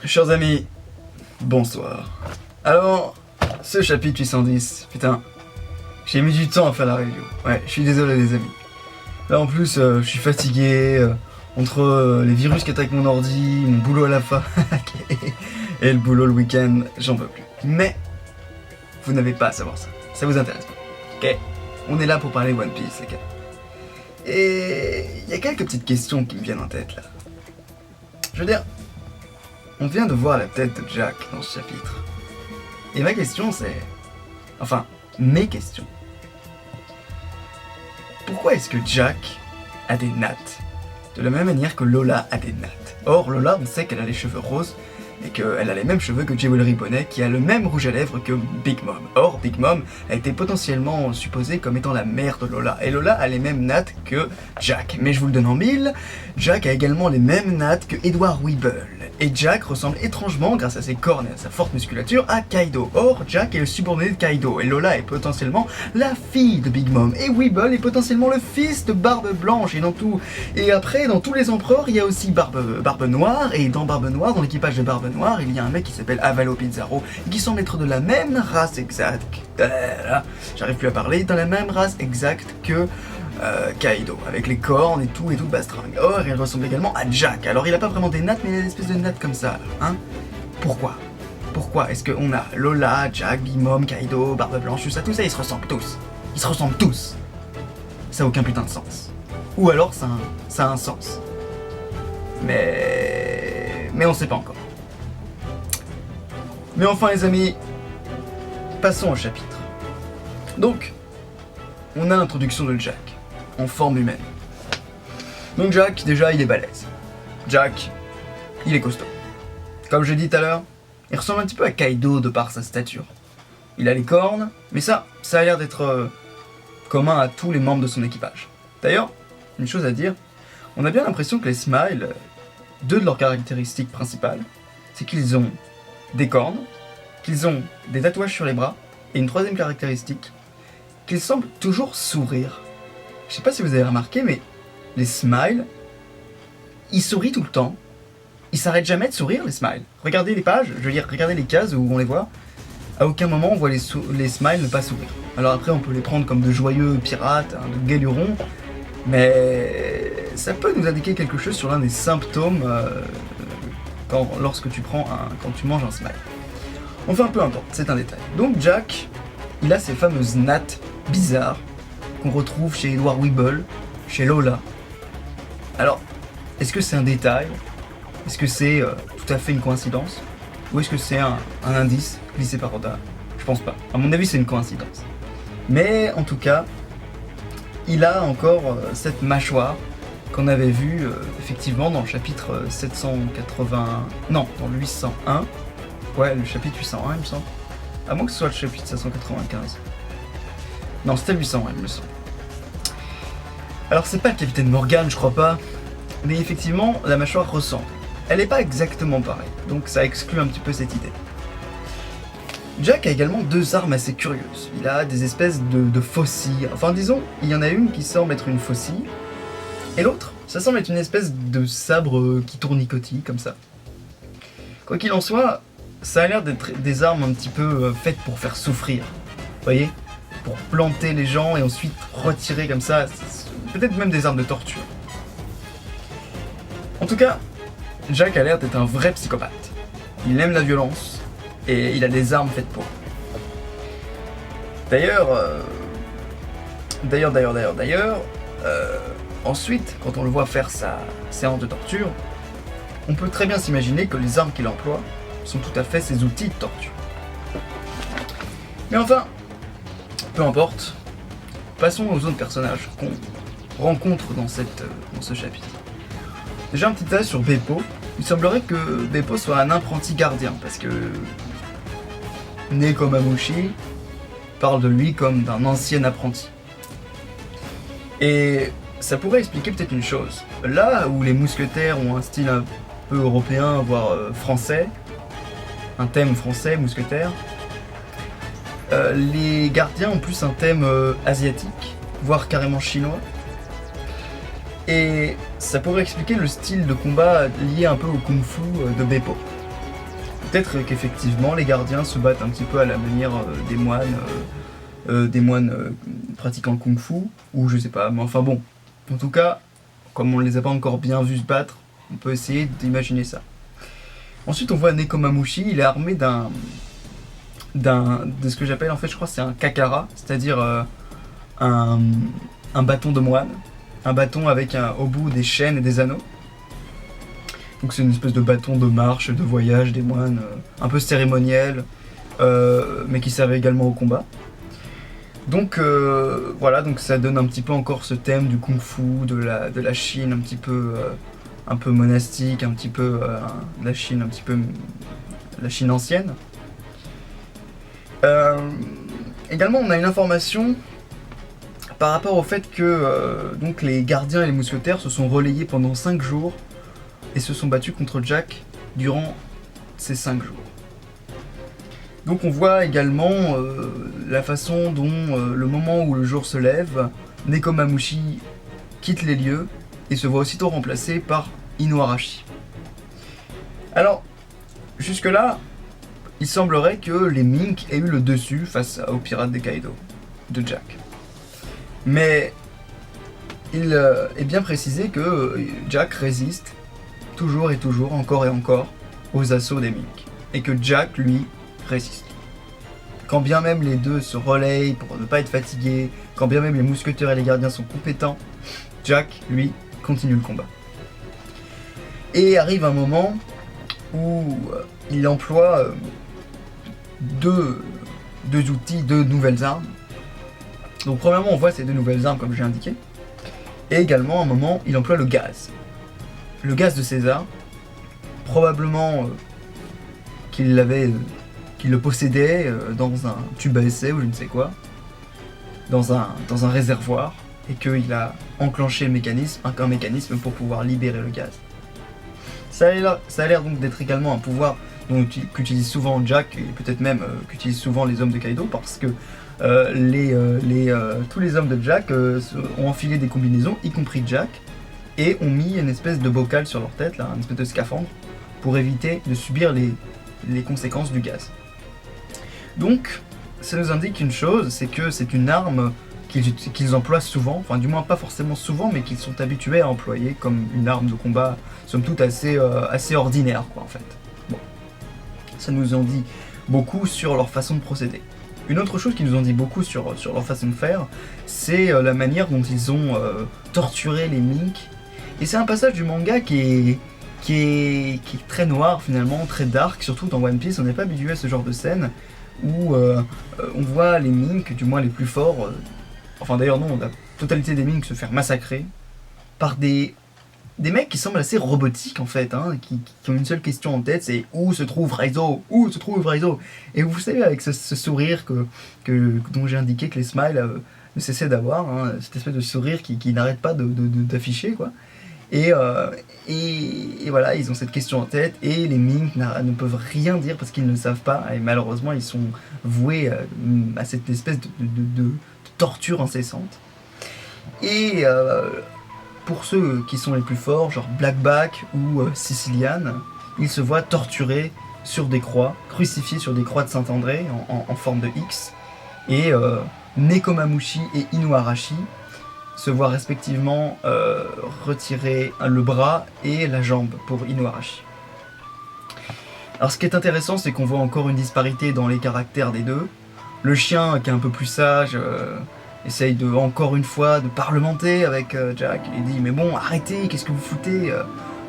Chers amis, bonsoir. Alors, ce chapitre 810, putain, j'ai mis du temps à faire la review. Ouais, je suis désolé les amis. Là en plus, je suis fatigué, entre les virus qui attaquent mon ordi, mon boulot à la fac, et le boulot le week-end, j'en peux plus. Mais, vous n'avez pas à savoir ça. Ça vous intéresse pas. Ok, on est là pour parler One Piece, les gars. Et il y a quelques petites questions qui me viennent en tête là. Je veux dire, on vient de voir la tête de Jack dans ce chapitre. Et ma question c'est... Enfin, mes questions. Pourquoi est-ce que Jack a des nattes de la même manière que Lola a des nattes? Or, Lola, on sait qu'elle a les cheveux roses et qu'elle a les mêmes cheveux que Jewelry Bonnet qui a le même rouge à lèvres que Big Mom. Or, Big Mom a été potentiellement supposée comme étant la mère de Lola. Et Lola a les mêmes nattes que Jack. Mais je vous le donne en mille, Jack a également les mêmes nattes que Edward Weeble. Et Jack ressemble étrangement, grâce à ses cornes et à sa forte musculature, à Kaido. Or, Jack est le subordonné de Kaido, et Lola est potentiellement la fille de Big Mom, et Weeble est potentiellement le fils de Barbe Blanche, et après, dans tous les empereurs, il y a aussi Barbe Noire, et dans Barbe Noire, dans l'équipage de Barbe Noire, il y a un mec qui s'appelle Avalo Pizarro, et qui semble être de la même race exacte, j'arrive plus à parler, dans la même race exacte que... Kaido, avec les cornes et tout bastringue. Or, il ressemble également à Jack. Alors, il a pas vraiment des nattes, mais il a des espèces de nattes comme ça, hein. Pourquoi est-ce qu'on a Lola, Jack, Big Mom, Kaido, Barbe Blanche, tout ça, ils se ressemblent tous. Ils se ressemblent tous. Ça a aucun putain de sens. Ou alors, ça a un sens. Mais on sait pas encore. Mais enfin, les amis, passons au chapitre. Donc, on a l'introduction de Jack, en forme humaine. Donc Jack, déjà, il est balèze. Jack, il est costaud. Comme je l'ai dit tout à l'heure, il ressemble un petit peu à Kaido de par sa stature. Il a les cornes, mais ça a l'air d'être commun à tous les membres de son équipage. D'ailleurs, une chose à dire, on a bien l'impression que les Smiles, deux de leurs caractéristiques principales, c'est qu'ils ont des cornes, qu'ils ont des tatouages sur les bras, et une troisième caractéristique, qu'ils semblent toujours sourire. Je sais pas si vous avez remarqué, mais les Smiles, ils sourient tout le temps. Ils s'arrêtent jamais de sourire, les Smiles. Regardez les pages, je veux dire, regardez les cases où on les voit. À aucun moment on voit les Smiles ne pas sourire. Alors après, on peut les prendre comme de joyeux pirates, hein, de galurons, mais ça peut nous indiquer quelque chose sur l'un des symptômes lorsque quand tu manges un Smile. Enfin, peu importe, c'est un détail. Donc Jack, il a ces fameuses nattes bizarres qu'on retrouve chez Edward Weeble, chez Lola. Alors, est-ce que c'est un détail? Est-ce que c'est tout à fait une coïncidence? Ou est-ce que c'est un indice glissé par Oda? Je pense pas. À mon avis, c'est une coïncidence. Mais en tout cas, il a encore cette mâchoire qu'on avait vue effectivement dans le chapitre 780... Non, dans le 801. Ouais, le chapitre 801, il me semble. À moins que ce soit le chapitre 795. Non, c'était 800, il me semble. Alors, c'est pas le capitaine Morgan, je crois pas. Mais effectivement, la mâchoire ressemble. Elle est pas exactement pareille, donc ça exclut un petit peu cette idée. Jack a également deux armes assez curieuses. Il a des espèces de faucilles. Enfin, disons, il y en a une qui semble être une faucille. Et l'autre, ça semble être une espèce de sabre qui tournicote, comme ça. Quoi qu'il en soit, ça a l'air d'être des armes un petit peu faites pour faire souffrir. Vous voyez? Pour planter les gens et ensuite retirer comme ça. Peut-être même des armes de torture. En tout cas, Jack a l'air d'être un vrai psychopathe. Il aime la violence et il a des armes faites pour. D'ailleurs, ensuite, quand on le voit faire sa séance de torture, on peut très bien s'imaginer que les armes qu'il emploie sont tout à fait ses outils de torture. Mais enfin, peu importe, passons aux autres personnages qu'on rencontre dans ce chapitre. Déjà un petit détail sur Beppo. Il semblerait que Beppo soit un apprenti gardien, parce que Nekomamushi parle de lui comme d'un ancien apprenti. Et ça pourrait expliquer peut-être une chose. Là où les mousquetaires ont un style un peu européen, voire français, un thème français, mousquetaire, les gardiens ont plus un thème asiatique, voire carrément chinois. Et ça pourrait expliquer le style de combat lié un peu au kung-fu de Beppo. Peut-être qu'effectivement les gardiens se battent un petit peu à la manière des moines pratiquant le kung-fu, ou je sais pas, mais enfin bon. En tout cas, comme on les a pas encore bien vus se battre, on peut essayer d'imaginer ça. Ensuite on voit Nekomamushi, il est armé de ce que j'appelle en fait, je crois c'est un kakara, c'est-à-dire un, un bâton de moine, un bâton avec au bout des chaînes et des anneaux. Donc c'est une espèce de bâton de marche, de voyage des moines, un peu cérémoniel, mais qui servait également au combat. Donc voilà, donc ça donne un petit peu encore ce thème du kung-fu, de la Chine un peu monastique, un petit peu la Chine, un petit peu la Chine ancienne. Également, on a une information par rapport au fait que donc les gardiens et les mousquetaires se sont relayés pendant 5 jours et se sont battus contre Jack durant ces 5 jours. Donc on voit également la façon dont, le moment où le jour se lève, Nekomamushi quitte les lieux et se voit aussitôt remplacé par Inuarashi. Alors, jusque-là, il semblerait que les Mink aient eu le dessus face aux pirates des Kaido, de Jack. Mais il est bien précisé que Jack résiste toujours et toujours, encore et encore, aux assauts des Mink. Et que Jack, lui, résiste. Quand bien même les deux se relayent pour ne pas être fatigués, quand bien même les mousquetaires et les gardiens sont compétents, Jack, lui, continue le combat. Et arrive un moment où il emploie deux outils, deux nouvelles armes. Donc premièrement on voit ces deux nouvelles armes comme j'ai indiqué. Et également à un moment il emploie le gaz. Le gaz de César, probablement qu'il le possédait dans un tube à essai ou je ne sais quoi, dans un réservoir, et qu'il a enclenché le mécanisme, un mécanisme pour pouvoir libérer le gaz. Ça a l'air donc d'être également un pouvoir qu'utilise souvent Jack, et peut-être même qu'utilisent souvent les hommes de Kaido, parce que tous les hommes de Jack ont enfilé des combinaisons, y compris Jack, et ont mis une espèce de bocal sur leur tête, là, une espèce de scaphandre, pour éviter de subir les conséquences du gaz. Donc, ça nous indique une chose, c'est que c'est une arme qu'ils emploient souvent, enfin du moins pas forcément souvent, mais qu'ils sont habitués à employer comme une arme de combat, somme toute assez ordinaire, quoi, en fait. Bon. Ça nous en dit beaucoup sur leur façon de procéder. Une autre chose qui nous en dit beaucoup sur leur façon de faire, c'est la manière dont ils ont torturé les Mink. Et c'est un passage du manga qui est très noir finalement, très dark, surtout dans One Piece. On n'est pas habitué à ce genre de scène où on voit les Mink, du moins les plus forts, enfin d'ailleurs non, la totalité des Mink se faire massacrer par des mecs qui semblent assez robotiques en fait, hein, qui ont une seule question en tête, c'est où se trouve Raizo, où se trouve Raizo. Et vous savez, avec ce sourire dont j'ai indiqué que les Smiles ne cessaient d'avoir, hein, cette espèce de sourire qui n'arrête pas d'afficher, quoi. Et voilà, ils ont cette question en tête, et les Mink ne peuvent rien dire parce qu'ils ne le savent pas, et malheureusement ils sont voués à cette espèce de torture incessante. Et pour ceux qui sont les plus forts, genre Blackback ou Sicilian, ils se voient torturés sur des croix, crucifiés sur des croix de Saint-André en forme de X, et Nekomamushi et Inuarashi se voient respectivement retirer le bras et la jambe pour Inuarashi. Alors ce qui est intéressant, c'est qu'on voit encore une disparité dans les caractères des deux. Le chien, qui est un peu plus sage, essaye encore une fois de parlementer avec Jack. Il dit mais bon, arrêtez, qu'est-ce que vous foutez,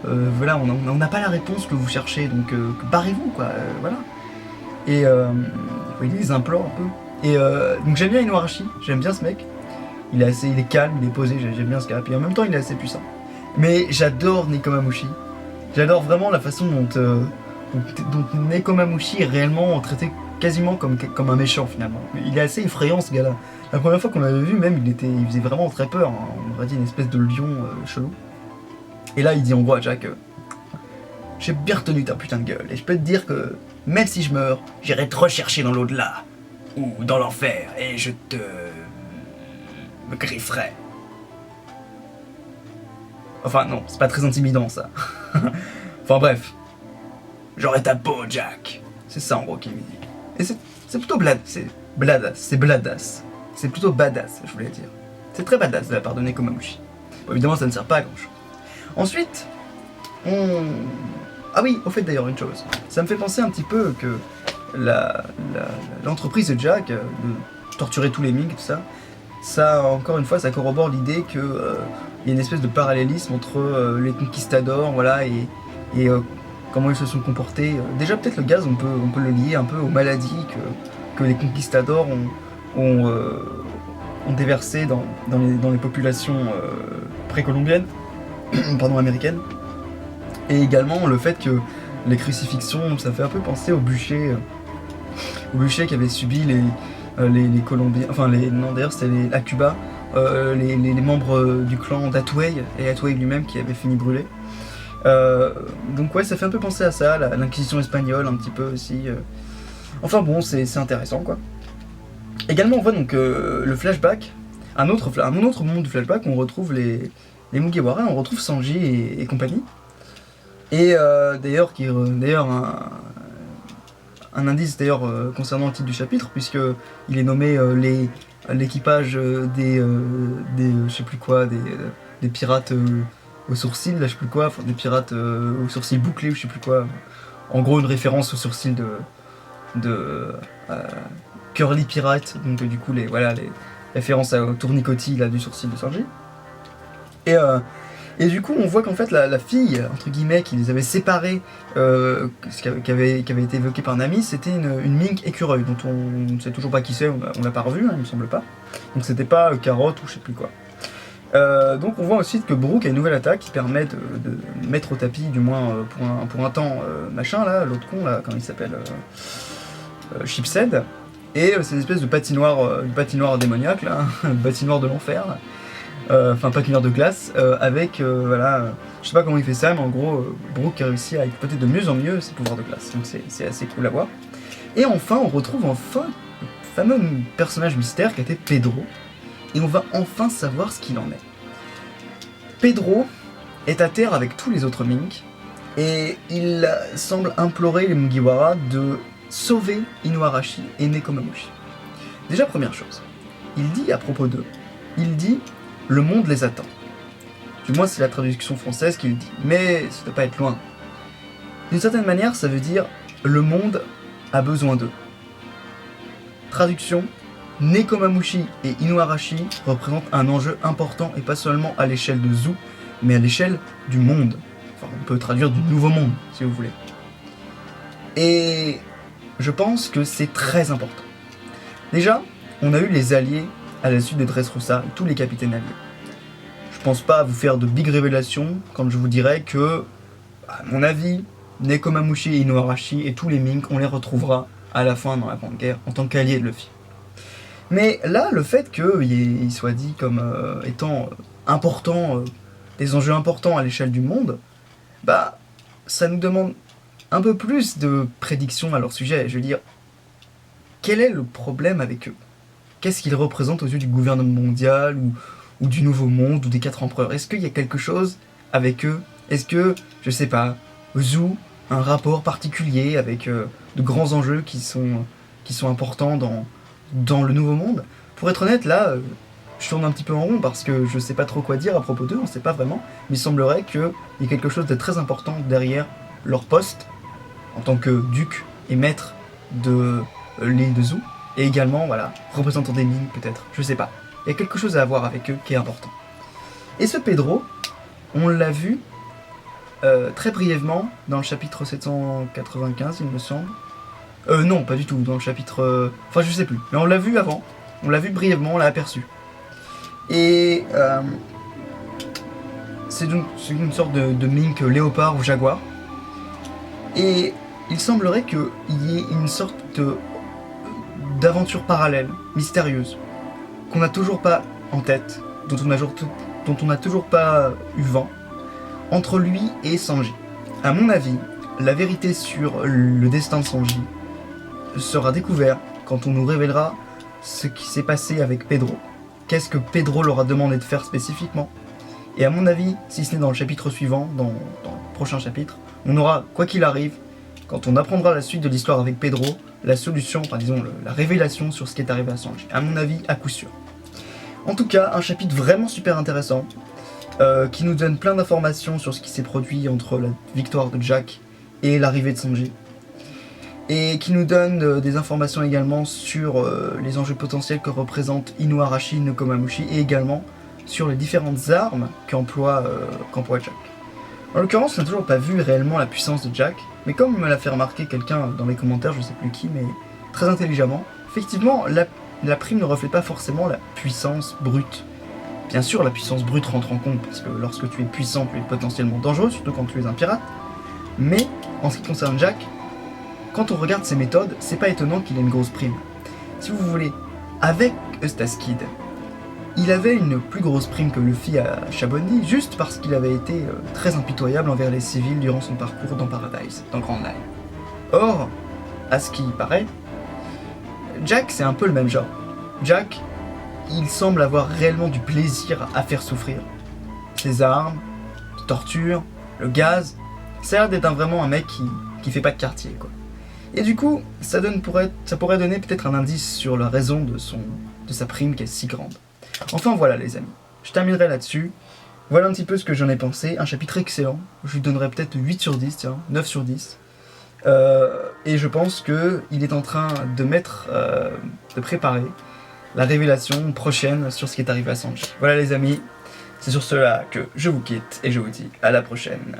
voilà, on n'a pas la réponse que vous cherchez, donc barrez-vous, quoi, voilà. Et il les implore un peu. Et donc j'aime bien Inuarashi, j'aime bien ce mec. Il est calme, il est posé, j'aime bien ce gars, et en même temps il est assez puissant. Mais j'adore Nekomamushi. J'adore vraiment la façon dont Nekomamushi est réellement traité quasiment comme un méchant finalement. Il est assez effrayant ce gars-là. La première fois qu'on l'avait vu même, il faisait vraiment très peur, hein. On aurait dit une espèce de lion chelou. Et là il dit en gros à Jack, j'ai bien retenu ta putain de gueule, et je peux te dire que même si je meurs, j'irai te rechercher dans l'au-delà, ou dans l'enfer, et je me grifferai. Enfin non, c'est pas très intimidant ça. Enfin bref. J'aurai ta peau, Jack. C'est ça en gros qu'il lui dit. Et c'est plutôt badass. C'est plutôt badass, je voulais dire. C'est très badass de la part de Nekomamushi. Bon, évidemment, ça ne sert pas à grand chose. Ensuite, ah oui, au fait d'ailleurs, une chose. Ça me fait penser un petit peu que l'entreprise de Jack, de torturer tous les Ming, tout ça, ça, encore une fois, ça corrobore l'idée qu'il y a une espèce de parallélisme entre les conquistadors, voilà, et comment ils se sont comportés. Déjà, peut-être le gaz, on peut le lier un peu aux maladies que les conquistadors ont déversées dans les populations précolombiennes, pardon, américaines. Et également le fait que les crucifixions, ça fait un peu penser au bûcher qu'avaient subi les Colombiens, enfin non d'ailleurs c'était à Cuba, les membres du clan d'Atway, et Atway lui-même qui avait fini brûlé. Donc ouais, ça fait un peu penser à ça, l'inquisition espagnole un petit peu aussi. Enfin bon, c'est intéressant quoi. Également on voit donc le flashback, un autre moment du flashback où on retrouve les Mugiwara, on retrouve Sanji et compagnie. Et d'ailleurs un indice d'ailleurs concernant le titre du chapitre, puisque il est nommé l'équipage des je sais plus quoi, des pirates aux sourcils, là je sais plus quoi, enfin des pirates aux sourcils bouclés ou je sais plus quoi. En gros une référence aux sourcils de Curly Pirate, donc du coup les références au tournicotis là du sourcil de Sanji. Et du coup, on voit qu'en fait, la fille, entre guillemets, qui les avait séparés, qui avait été évoquée par un ami, c'était une mink écureuil, dont on ne sait toujours pas qui c'est, on l'a pas revu, hein, il me semble pas. Donc c'était pas carotte ou je sais plus quoi. Donc on voit aussi que Brook a une nouvelle attaque qui permet de mettre au tapis, du moins pour un temps, machin là, l'autre con là, comment il s'appelle, Chipsed. Et c'est une espèce de patinoire démoniaque là, patinoire de l'enfer. Enfin patinoire de glace, avec voilà, je sais pas comment il fait ça, mais en gros Brook a réussi à exploiter de mieux en mieux ses pouvoirs de glace, donc c'est assez cool à voir. Et enfin on retrouve le fameux personnage mystère qui était Pedro, et on va enfin savoir ce qu'il en est. Pedro est à terre avec tous les autres Mink, et il semble implorer les Mugiwara de sauver Inuarashi et Nekomamushi. Déjà première chose, il dit à propos d'eux, il dit le monde les attend. Du moins, c'est la traduction française qui le dit. Mais ça ne doit pas être loin. D'une certaine manière, ça veut dire le monde a besoin d'eux. Traduction, Nekomamushi et Inuarashi représentent un enjeu important et pas seulement à l'échelle de Zou, mais à l'échelle du monde. Enfin, on peut traduire du nouveau monde, si vous voulez. Et je pense que c'est très important. Déjà, on a eu les alliés à la suite de Dressrosa, tous les capitaines alliés. Je pense pas vous faire de big révélations quand je vous dirai que, à mon avis, Nekomamushi et Inuarashi et tous les Mink, on les retrouvera à la fin dans la Grande Guerre en tant qu'alliés de Luffy. Mais là, le fait qu'il soit dit comme étant important, des enjeux importants à l'échelle du monde, bah, ça nous demande un peu plus de prédictions à leur sujet. Je veux dire, quel est le problème avec eux ? Qu'est-ce qu'ils représentent aux yeux du gouvernement mondial ou du nouveau monde ou des 4 empereurs ? Est-ce qu'il y a quelque chose avec eux ? Est-ce que, je sais pas, Zou, un rapport particulier avec de grands enjeux qui sont importants dans le nouveau monde ? Pour être honnête, là, je tourne un petit peu en rond parce que je sais pas trop quoi dire à propos d'eux, on sait pas vraiment, mais il semblerait qu'il y ait quelque chose de très important derrière leur poste en tant que duc et maître de l'île de Zou. Et également, voilà, représentant des Ming peut-être, je sais pas. Il y a quelque chose à voir avec eux qui est important. Et ce Pedro, on l'a vu très brièvement dans le chapitre 795, il me semble. Non, pas du tout, dans le chapitre... Enfin, je sais plus, mais on l'a vu avant, on l'a vu brièvement, on l'a aperçu. Et c'est une sorte de mink léopard ou jaguar. Et il semblerait qu'il y ait une sorte d'aventure parallèle, mystérieuse, qu'on n'a toujours pas en tête, dont on n'a toujours pas eu vent, entre lui et Sanji. À mon avis, la vérité sur le destin de Sanji sera découverte quand on nous révélera ce qui s'est passé avec Pedro. Qu'est-ce que Pedro leur a demandé de faire spécifiquement ? Et à mon avis, si ce n'est dans le chapitre suivant, dans le prochain chapitre, on aura, quoi qu'il arrive, quand on apprendra la suite de l'histoire avec Pedro, la solution, enfin disons la révélation sur ce qui est arrivé à Sanji. À mon avis, à coup sûr. En tout cas, un chapitre vraiment super intéressant, qui nous donne plein d'informations sur ce qui s'est produit entre la victoire de Jack et l'arrivée de Sanji. Et qui nous donne des informations également sur les enjeux potentiels que représente Inuarashi no Komamushi et également sur les différentes armes qu'emploie Jack. En l'occurrence, on n'a toujours pas vu réellement la puissance de Jack, mais comme me l'a fait remarquer quelqu'un dans les commentaires, je sais plus qui, mais très intelligemment, effectivement, la prime ne reflète pas forcément la puissance brute. Bien sûr, la puissance brute rentre en compte, parce que lorsque tu es puissant, tu es potentiellement dangereux, surtout quand tu es un pirate. Mais, en ce qui concerne Jack, quand on regarde ses méthodes, c'est pas étonnant qu'il ait une grosse prime. Si vous voulez, avec Eustace Kid, il avait une plus grosse prime que Luffy à Shaboni, juste parce qu'il avait été très impitoyable envers les civils durant son parcours dans Paradise, dans Grand Line. Or, à ce qui paraît, Jack c'est un peu le même genre. Jack, il semble avoir réellement du plaisir à faire souffrir. Ses armes, les tortures, le gaz, ça a l'air d'être vraiment un mec qui fait pas de quartier, quoi. Et du coup, ça pourrait donner peut-être un indice sur la raison de sa prime qui est si grande. Enfin voilà les amis, je terminerai là-dessus. Voilà un petit peu ce que j'en ai pensé, un chapitre excellent, je lui donnerais peut-être 8 sur 10, tiens, 9 sur 10. Et je pense qu'il est en train de préparer la révélation prochaine sur ce qui est arrivé à Sanji. Voilà les amis, c'est sur cela que je vous quitte et je vous dis à la prochaine.